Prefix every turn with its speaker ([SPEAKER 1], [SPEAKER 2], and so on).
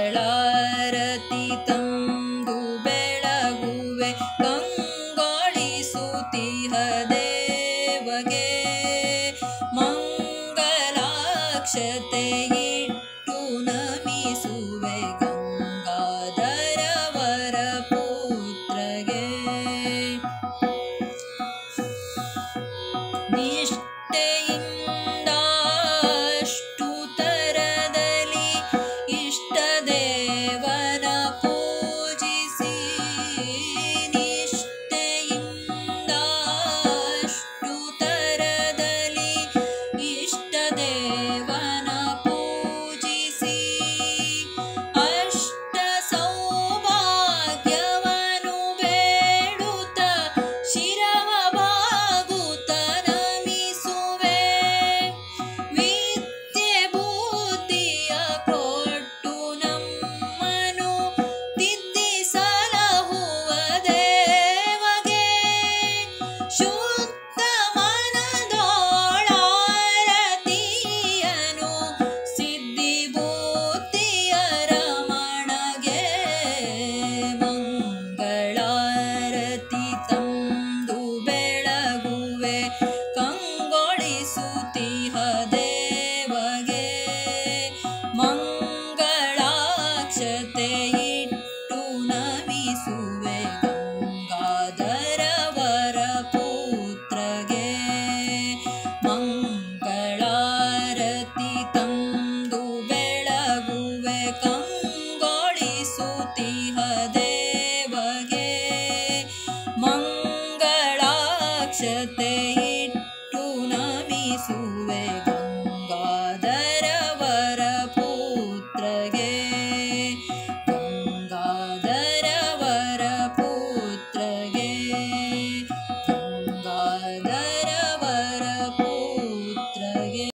[SPEAKER 1] ಮಂಗಳಾರತಿ ತಂದು ಬೆಳಗುವೆ ಕಂಗೊಳಿಸುತ್ತಿಹ ದೇವಗೆ ಮಂಗಳಾಕ್ಷತೆ ಇಟ್ಟು ನಮಿಸುವೆ ಗಂಗಾಧರ ವರಪುತ್ರಗೆ ನಿಷ್ಠೆಯಿಂದ ಅಷ್ಟು ತರದಲ್ಲಿ ಇಷ್ಟ ದೇವನ ಪೂಜಿಸಿ ನಿಷ್ಠೆಯಿಂದ ಅಷ್ಟು ತರದಲ್ಲಿ ಇಷ್ಟ ದೇವನ ಪೂಜಿಸಿ ಅಷ್ಟ ಸೌಭಾಗ್ಯವನು ಬೇಡುತ್ತ ಶಿರವ ಬಾಗುತ್ತ ನಮಿಸುವೆ ವಿದ್ಯೆ ಬುದ್ಧಿಯ ಕೊಟ್ಟು ನಮ್ಮನು ತಿದ್ದಿ ಸಲಹುವ ದೇವಗೆ ಶುದ್ಧ ಮನದೋಳಾರತಿಯನು ಸಿದ್ಧಿ ಬುದ್ಧಿಯ ರಮಣಗೆ ಮಂಗಳಾರತಿ ತಂದು ಬೆಳಗುವೆ ಕಂಗೊಳಿಸುತ್ತಿಹ ದೇವಗೆ